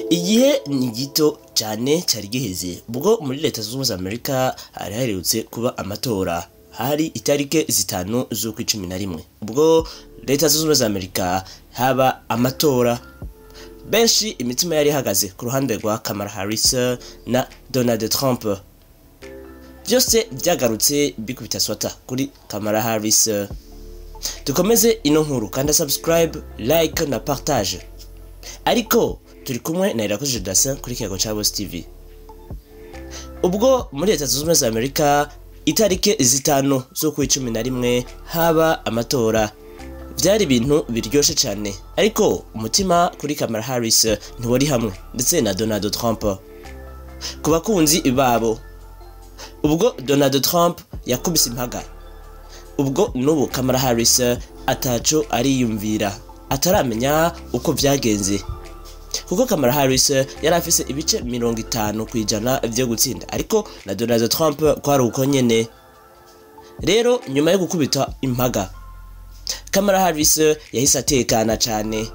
Igihe ni gito cyane cyari giheze ubwo muri leta zunze ubumwe za Amerika hari haherutse kuba amatora. Hari itarike zitanu z'ukwa 11 ubwo leta zunze ubumwe za Amerika haba amatora. Benshi imitima yari ihagaze ku ruhande rwa Kamala Harris na Donald Trump. Byose byagarutse bikubita swata kuri Kamala Harris. Dukomeze ino nkuru kandi subscribe, like na partage. Ariko turi kumwe na Irakoze Dasin kuri Kiyago cha Boss TV. Ubwo muri leta zunze ubumwe za Amerika itarike zitanu z'ukwa 11 haba amatora. Byari ibintu biryoshe cyane, ariko umutima kuri Kamala Harris ntiwari hamwe ndetse na Donald Trump. Ku bakunzi babo, ubwo Donald Trump yakubise impaga, ubwo nubu Kamala Harris ataco ariyumvira, ataramenya uko byagenze. Kuko Kamala Harris yari afise ibice 50% byo gutsinda, ariko na Donald Trump kwari uko nyene. Rero nyuma yo gukubita impaga, Kamala Harris yahise atekana cyane,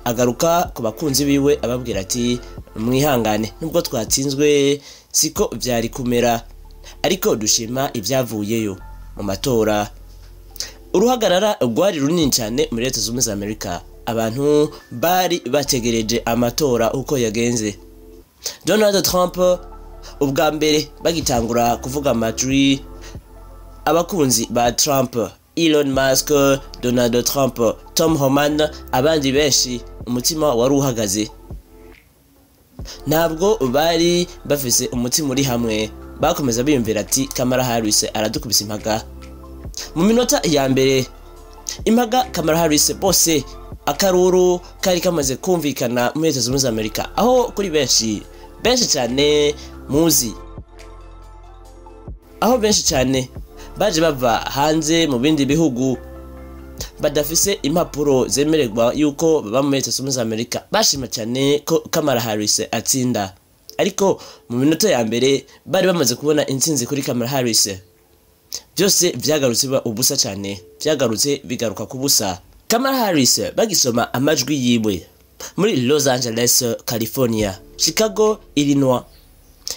agaruka ku bakunzi biwe ababwira ati mwihangane, nubwo twatsinzwe siko byari kumera, ariko dushima ibyavuyeyo mu matora. Uruhagarara rwari runini cyane muri leta zunze ubumwe za Amerika. Abantu bari bategereje amatora uko yagenze. Donald Trump ubwa mbere bagitangura kuvuga amajwi, abakunzi ba Trump, Elon Musk, Donald Trump, Tom Homan, abandi benshi umutima wari uhagaze. Ntabwo bari bafise umutima uri hamwe, bakomeza biyumvira ati Kamala Harris aradukubisa impaga. Mu minota ya mbere impaga Kamala Harris bose akaruru kari kamaze kumvikana muri leta zunze ubumwe za Amerika, aho kuri benshi cyane muzi, aho benshi cyane baje bava hanze mu bindi bihugu badafise impapuro zemererwa yuko baba muri leta zunze ubumwe za Amerika, bashima cyane ko Kamala Harris atsinda. Ariko mu minota ya mbere bari bamaze kubona intsinzi kuri Kamala Harris, byose byagarutse ubusa cyane, byagarutse bigaruka ku busa. Kamala Harris bagisoma amajwi yiwe muri Los Angeles, California, Chicago, Illinois,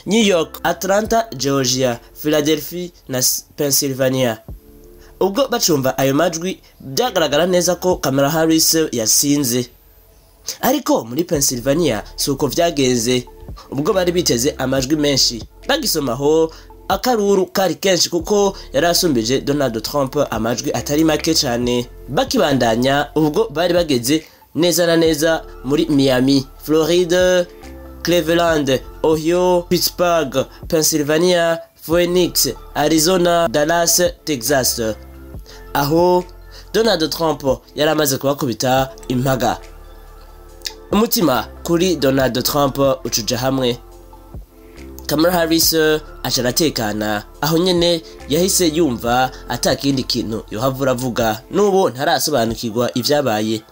New York, Atlanta, Georgia, Philadelphia na Pennsylvania. Ubwo bacumva ayo majwi byagaragara neza ko Kamala Harris yasinze. Ariko muri Pennsylvania suko vyagenze, ubwo bari biteze amajwi menshi, bagisomaho akaruru kari kenshi kuko yarasumbije Donald Trump amajwi atari make cyane. Bakibandanya ubwo bari bageze neza na neza muri Miami, Florida, Cleveland, Ohio, Pittsburgh, Pennsylvania, Phoenix, Arizona, Dallas, Texas. Aho Donald Trump yaramaze kubakubita impaga. Umutima kuri Donald Trump ucuja hamwe. Kamala Harris acaratekana, aho nyene yahise yumva atakindi kintu yohavura avuga, nubo ntarasobanukirwa ivyabaye.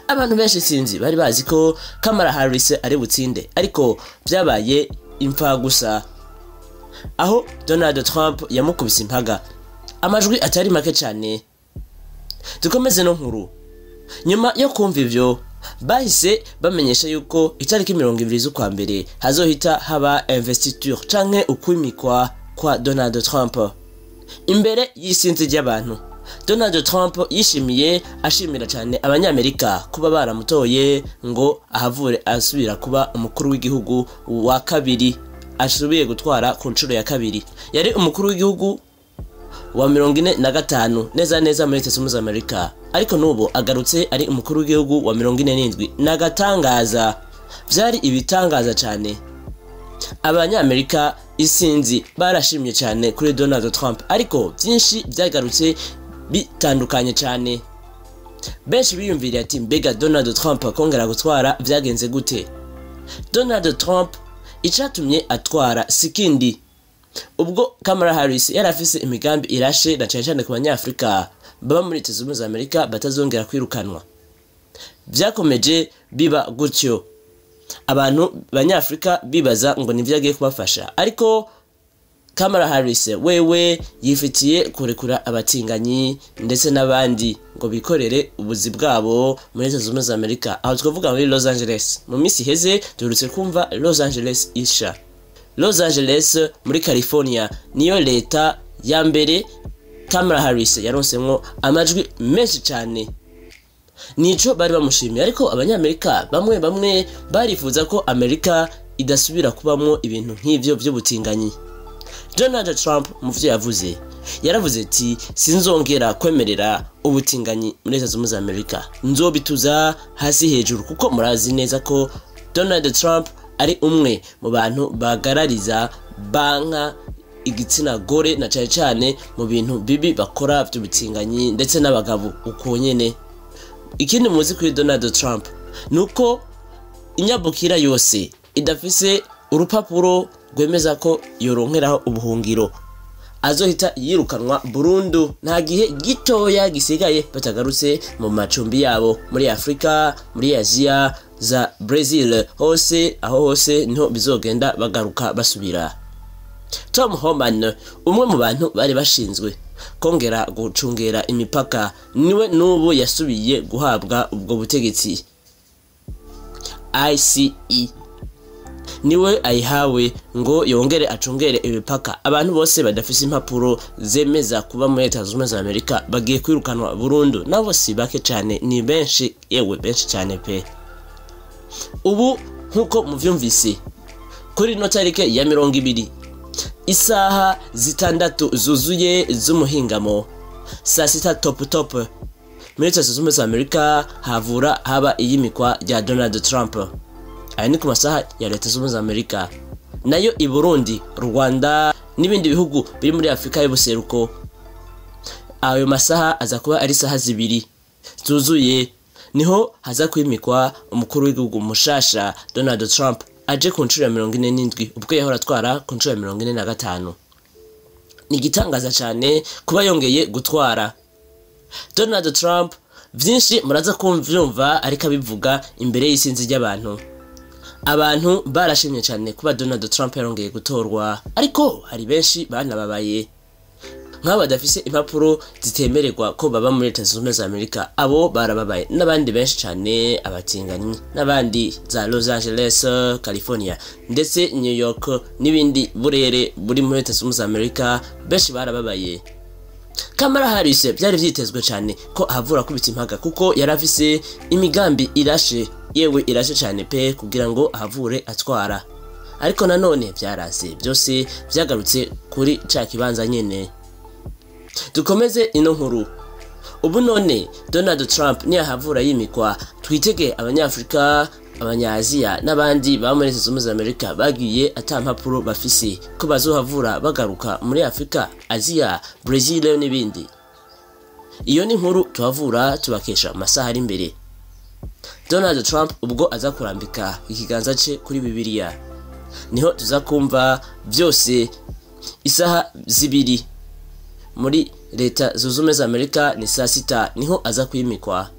Abantu benshi sinzi bari bazi ko Kamala Harris ari butsinde, ariko byabaye imfa gusa, aho Donald Trump yamukubise impaga amajwi atari make cyane. Dukomeze no nkuru. Nyuma yo kumva ivyo, bahise bamenyesha yuko itariki 20 z'ukwa mbere hazohita haba investiture canke ukwimikwa kwa Donald Trump. Imbere y'isinzi ry'abantu, Donald Trump yishimiye ashimira cyane abanyamerika kuba baramutoye ngo ahavure asubira kuba umukuru w'igihugu wa kabiri, asubiye gutwara ku nshuro ya kabiri. Yari umukuru w'igihugu wa 45 neza muri leta zunze ubumwe za Amerika, ariko nubo agarutse ari umukuru w'igihugu wa 47. Nagatangaza, byari ibitangaza cyane. Abanyamerika isinzi barashimye cyane kuri Donald Trump, ariko byinshi byagarutse bitandukanye cyane. Benshi biyumvira ati mbega Donald Trump kongera gutwara byagenze gute? Donald Trump icatumye atwara sikindi, ubwo Kamala Harris yarafise imigambi irashe na cyane ku banyafrika baba muri leta zunze ubumwe za Amerika batazongera kwirukanwa. Byakomeje biba gutyo, abantu banyafrika bibaza ngo nivyo agiye kubafasha, ariko Kamala Harris wewe yifitiye kurekura abatinganyi ndetse n'abandi ngo bikorere ubuzi bwabo muri Leta Zunze Ubumwe za Amerika. Aho twavuga muri Los Angeles. Mu minsi heze durutse kumva Los Angeles isha. Los Angeles muri California niyo leta ya mbere Kamala Harris yaronsemwo amajwi menshi cyane. Nico bari bamushimiye, ariko abanyamerika bamwe barifuza ko Amerika idasubira kubamwo ibintu nk'ivyo by'ubutinganyi. Donald Trump muvyo yaravuze ati sinzongera kwemerera ubutinganyi muri Leta Zunze Ubumwe za Amerika, nzobituza hasi hejuru, kuko murazi neza ko Donald Trump ari umwe mu bantu bagarariza banka igitsina gore na cyane mu bintu bibi bakora by'ubutinganyi ndetse n'abagabo uko nyene. Ikindi muzi kuri Donald Trump nuko inyabukira yose idafise urupapuro rwemeza ko yoronkeraho ubuhungiro azohita yirukanwa burundu, nta gihe gitoya gisigaye batagarutse mu macumbi yabo muri Afrika, muri Asia, za Brazil, aho hose niho bizogenda bagaruka basubira. Tom Homan, umwe mu bantu bari bashinzwe kongera gucungera imipaka, niwe n'ubu yasubiye guhabwa ubwo butegetsi. ICE niwe ayihawe ngo yongere acungere imipaka. Abantu bose badafise impapuro zemeza kuba muri Leta Zunze Ubumwe za Amerika bagiye kwirukanwa burundu, nabo si bake cyane, ni benshi, yewe benshi cyane pe. Ubu nkuko muvyumvise kuri no tarike ya 20 isaha 6 zuzuye z'umuhingamo, saa 6 top muri Leta Zunze Ubumwe za Amerika haba iyimikwa rya Donald Trump. Aya ni ku masaha ya Leta Zunze Ubumwe za Amerika. Nayo i Burundi, Rwanda n'ibindi bihugu biri muri Afrika y'ubuseruko, ayo masaha aza kuba ari saha 2 zuzuye, niho haza kwimikwa umukuru w'igihugu mushasha Donald Trump aje ku nshuro ya 47 ubwo yahora atwara ku nshuro ya 45. Ni gitangaza cyane kuba yongeye gutwara. Donald Trump vyinshi muraza kumvyumva ariko abivuga imbere y'isinzi ry'abantu. Abantu barashimye cyane kuba Donald Trump yarongeye gutorwa, ariko hari benshi banababaye nk'abo badafise impapuro zitemererwa ko baba muri Leta Zunze Ubumwe za Amerika. Abo barababaye, n'abandi benshi cyane abatinganyi n'abandi za Los Angeles, California ndetse New York n'ibindi burere buri muri Leta Zunze Ubumwe za Amerika, benshi barababaye. Kamala Harris byari vyitezwe cyane ko havura kubita impaga, kuko yarafise imigambi irashe cyane pe kugira ngo ahavure atwara, ariko nanone byarase byose byagarutse kuri ca kibanza nyene. Dukomeze ino nkuru. Ubu none Donald Trump ni ahavura yimikwa, twitege Abanyafrika, Abanyaziya n'abandi ba muri Leta Zunze Ubumwe za Amerika bagiye atampapuro bafise ko bazohavura bagaruka muri Afrika, Aziya, Brazil n'ibindi. Iyo ni nkuru tuhavura tubakesha amasaha ari imbere. Donald Trump ubwo aza kurambika ikiganza cye kuri Bibiliya, niho tuzakumva byose. Isaha 2 muri Leta Zunze Ubumwe za Amerika ni saa 6 niho aza kwimikwa.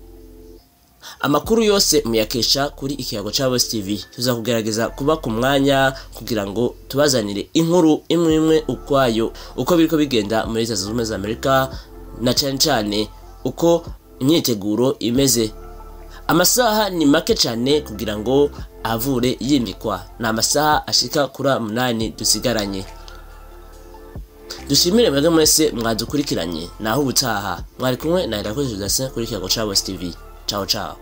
Amakuru yose muyakesha kuri ikiyago cha Boss TV. Tuzakugerageza kuba ku mwanya kugira ngo tubazanire inkuru imwe ukwayo uko biriko bigenda muri Leta Zunze Ubumwe za Amerika, na cyane uko imyiteguro imeze. Amasaha ni make cyane kugira ngo avure yimikwa, na amasaha ashika kuri 8 dusigaranye. Dushimire mwebwe mwese mwadukurikiranye, naho ubutaha mwari kumwe na Irakoze Justin kuri ikiyago cha Boss TV. Ciao ciao.